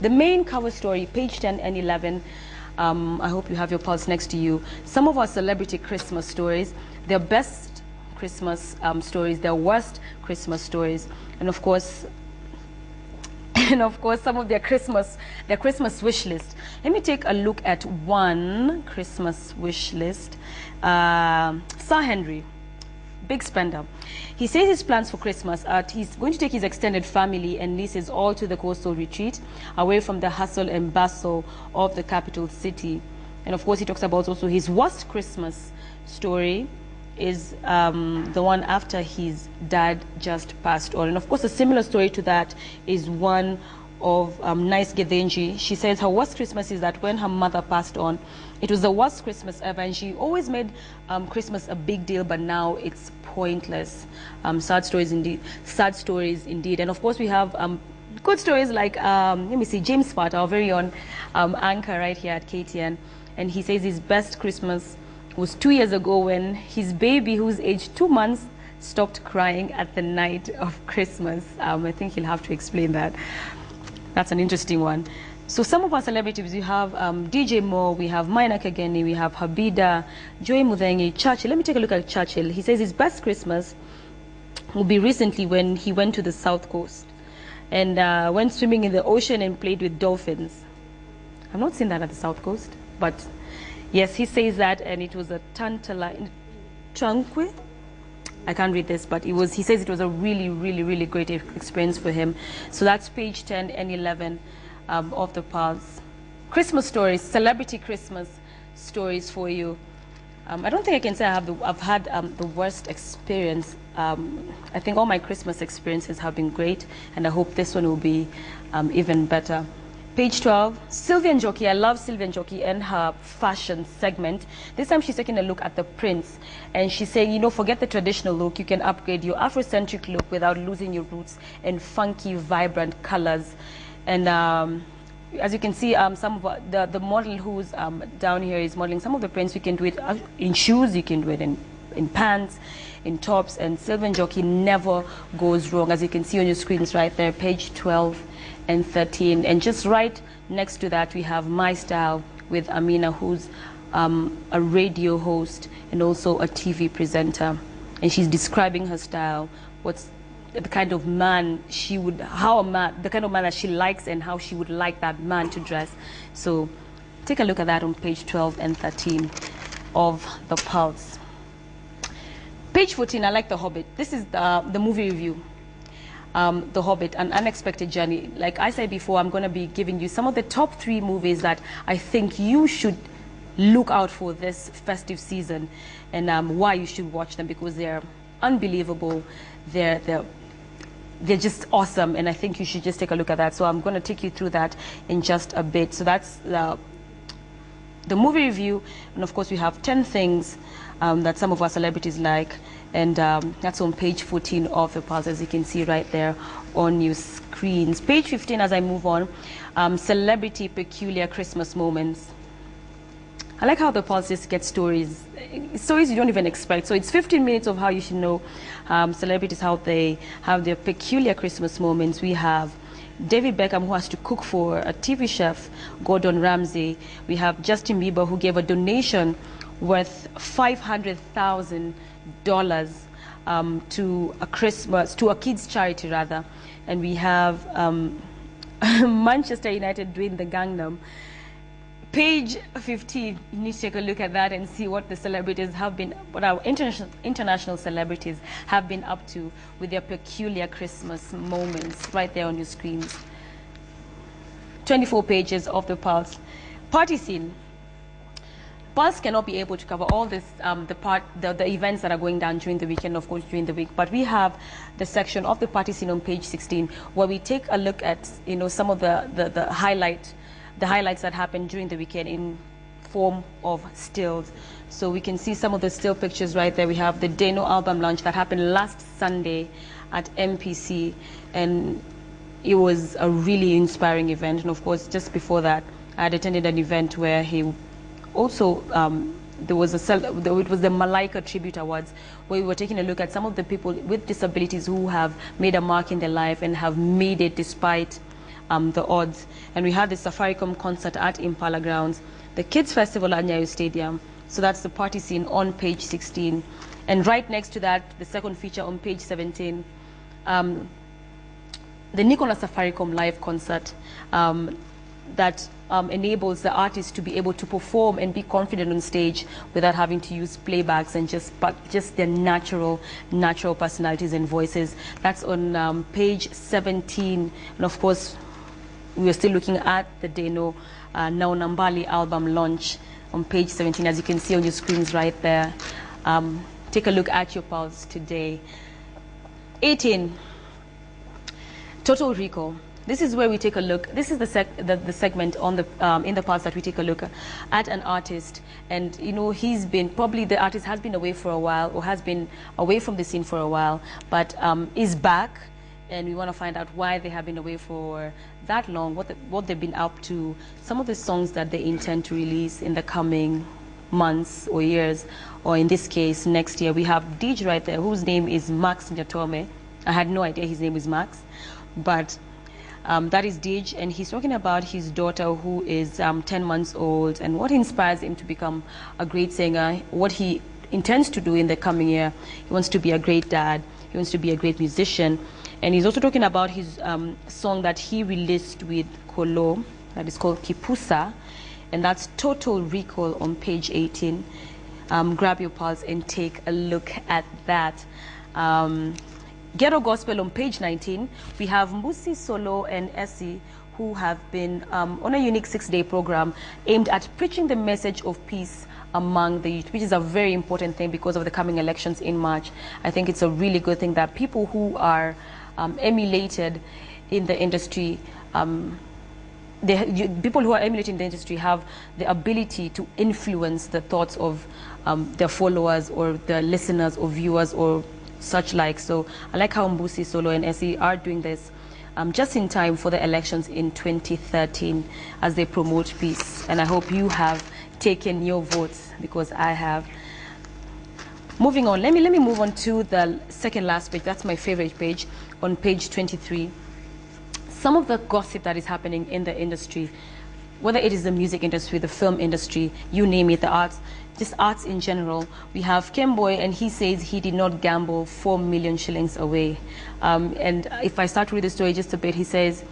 The main cover story, page 10 and 11. I hope you have your pulse next to you. Some of our celebrity Christmas stories, their best Christmas stories, their worst Christmas stories, and of course, some of their Christmas wish list. Let me take a look at one Christmas wish list. Sir Henry, big spender. He says his plans for Christmas are he's going to take his extended family and nieces all to the coastal retreat, away from the hustle and bustle of the capital city. And of course, he talks about also his worst Christmas story is the one after his dad just passed on. And of course, a similar story to that is one of Nice Gethenji. She says her worst Christmas is that when her mother passed on, it was the worst Christmas ever, and she always made Christmas a big deal, but now it's pointless. Sad stories indeed. Sad stories indeed. And of course, we have good stories like, let me see, James Sparta, our very own anchor right here at KTN, and he says his best Christmas was 2 years ago when his baby, who's aged 2 months, stopped crying at the night of Christmas. I think he'll have to explain that. That's an interesting one. So some of our celebrities, we have DJ Moore, we have Maina Kageni, we have Habida, Joy Muthengi, Churchill. Let me take a look at Churchill. He says his best Christmas will be recently when he went to the South Coast and went swimming in the ocean and played with dolphins. I've not seen that at the South Coast, but yes, he says that, and it was a tranquil. I can't read this, but he says it was a really, really, really great experience for him. So that's page 10 and 11 of the Pulse. Christmas stories, celebrity Christmas stories for you. I don't think I can say I've had the worst experience. I think all my Christmas experiences have been great, and I hope this one will be even better. Page 12, Sylvia Njoki. I love Sylvia Njoki and her fashion segment. This time she's taking a look at the prints, and she's saying, you know, forget the traditional look. You can upgrade your Afrocentric look without losing your roots in funky, vibrant colors. And as you can see, some of the model who's down here is modeling some of the prints. You can do it in shoes, you can do it in pants, in tops, and Sylvia Njoki never goes wrong. As you can see on your screens right there, page 12 and 13. And just right next to that, we have My Style with Amina, who's a radio host and also a TV presenter. And she's describing her style, what's the kind of man she would, the kind of man that she likes and how she would like that man to dress. So take a look at that on page 12 and 13 of the Pulse. Page 14, I like The Hobbit. This is the movie review. The Hobbit, An Unexpected Journey. Like I said before, I'm going to be giving you some of the top 3 movies that I think you should look out for this festive season, and why you should watch them, because they're unbelievable. They're just awesome, and I think you should just take a look at that. So I'm going to take you through that in just a bit. So that's the movie review, and of course we have 10 things that some of our celebrities like, and that's on page 14 of the Pulse, as you can see right there on your screens. Page 15, as I move on, celebrity peculiar Christmas moments. I like how the Pulse just gets stories you don't even expect. So it's 15 minutes of how you should know celebrities, how they have their peculiar Christmas moments. We have David Beckham, who has to cook for a TV chef, Gordon Ramsay. We have Justin Bieber, who gave a donation worth $500,000 to a kids charity rather. And we have Manchester United doing the Gangnam. Page 15, you need to take a look at that and see what the celebrities have been, what our international celebrities have been up to with their peculiar Christmas moments right there on your screens. 24 pages of the Pulse. Party scene. Pulse cannot be able to cover all this, the events that are going down during the weekend, of course, during the week. But we have the section of the party scene on page 16, where we take a look at, you know, some of the highlights that happened during the weekend in form of stills. So we can see some of the still pictures right there. We have the Deno album launch that happened last Sunday at MPC, and it was a really inspiring event. And of course, just before that, I had attended an event where he also it was the Malaika Tribute Awards, where we were taking a look at some of the people with disabilities who have made a mark in their life and have made it despite the odds. And we had the Safaricom concert at Impala Grounds, the Kids Festival at Nyayo Stadium. So that's the party scene on page 16. And right next to that, the second feature on page 17, the Nicola Safaricom live concert that enables the artist to be able to perform and be confident on stage without having to use playbacks and just their natural personalities and voices. That's on page 17. And of course, we are still looking at the Deno Now Nambali album launch on page 17, as you can see on your screens right there. Take a look at your pulse today. 18, Total Recall. This is where we take a look. This is the segment on the in the pulse that we take a look at an artist, and you know the artist has been away for a while, or has been away from the scene for a while, but is back, and we want to find out why they have been away for that long, what they've been up to, some of the songs that they intend to release in the coming months or years, or in this case next year. We have Dij right there, whose name is Max Nyatome. I had no idea his name is Max, but that is Dij, and he's talking about his daughter who is 10 months old and what inspires him to become a great singer, what he intends to do in the coming year. He wants to be a great dad, he wants to be a great musician, and he's also talking about his song that he released with Kolo that is called Kipusa, and that's Total Recall on page 18. Grab your pulse and take a look at that. Ghetto Gospel on page 19, we have Mbusi Solo and Essie, who have been on a unique 6-day program aimed at preaching the message of peace among the youth, which is a very important thing because of the coming elections in March. I think it's a really good thing that people who are emulated in the industry, people who are emulating the industry have the ability to influence the thoughts of their followers or their listeners or viewers or such like. So I like how Mbusi Solo and Essie are doing this just in time for the elections in 2013 as they promote peace. And I hope you have taken your votes, because I have. Moving on, let me move on to the second last page. That's my favorite page, on page 23. Some of the gossip that is happening in the industry, whether it is the music industry, the film industry, you name it, the arts, just arts in general. We have Kemboy, and he says he did not gamble 4 million shillings away. And if I start to read the story just a bit, it says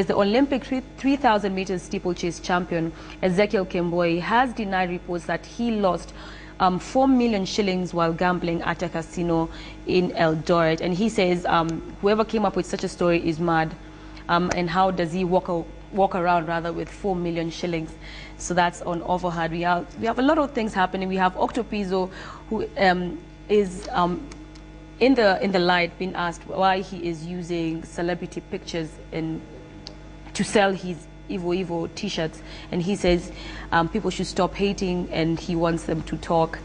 the Olympic 3,000 meters steeplechase champion Ezekiel Kemboy has denied reports that he lost 4 million shillings while gambling at a casino in Eldoret. And he says whoever came up with such a story is mad. And how does he walk around rather with 4 million shillings? So that's on Overhead. We have a lot of things happening. We have Octopizzo, who is in the light, being asked why he is using celebrity pictures to sell his Evo Evo t-shirts, and he says people should stop hating, and he wants them to talk.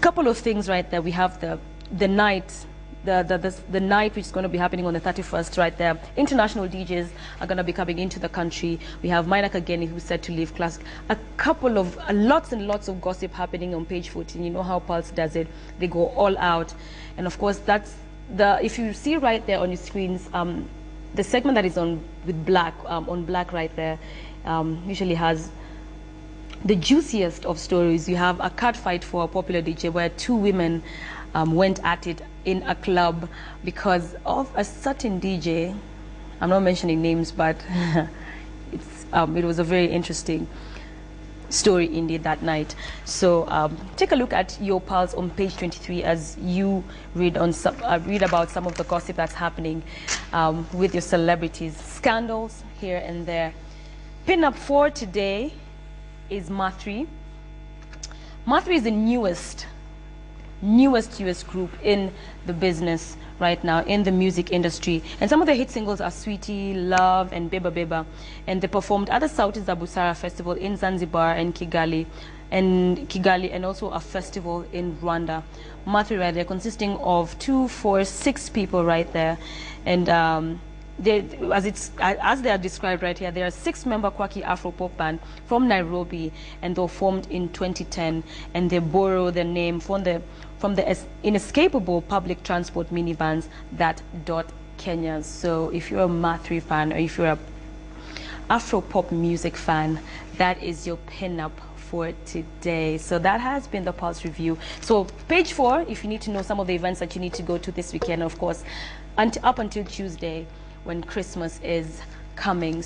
Couple of things right there. We have the night. The night which is going to be happening on the 31st right there. International DJs are going to be coming into the country. We have Maina Kageni, who's set to leave class. Lots and lots of gossip happening on page 14. You know how Pulse does it. They go all out. And of course, if you see right there on your screens, the segment that is on black right there, usually has the juiciest of stories. You have a cat fight for a popular DJ where 2 women went at it in a club because of a certain DJ. I'm not mentioning names, but it was a very interesting story indeed that night. So take a look at your pulse on page 23 as you read about some of the gossip that's happening with your celebrities, scandals here and there. Pin-up 4 today is Mathri. Mathri is the newest group in the business right now, in the music industry. And some of the hit singles are Sweetie, Love, and Beba Beba. And they performed at the Sauti za Busara Festival in Zanzibar and Kigali, and also a festival in Rwanda. Mathri right there, consisting of 2, 4, 6 people right there. And as they are described right here, they are a 6-member quirky Afro-pop band from Nairobi, and they were formed in 2010, and they borrow their name from the inescapable public transport minivans that dot Kenya. So if you're a Mathri fan, or if you're a Afro pop music fan, that is your pin-up for today. So that has been the Pulse Review. So page 4, if you need to know some of the events that you need to go to this weekend, of course, up until Tuesday when Christmas is coming.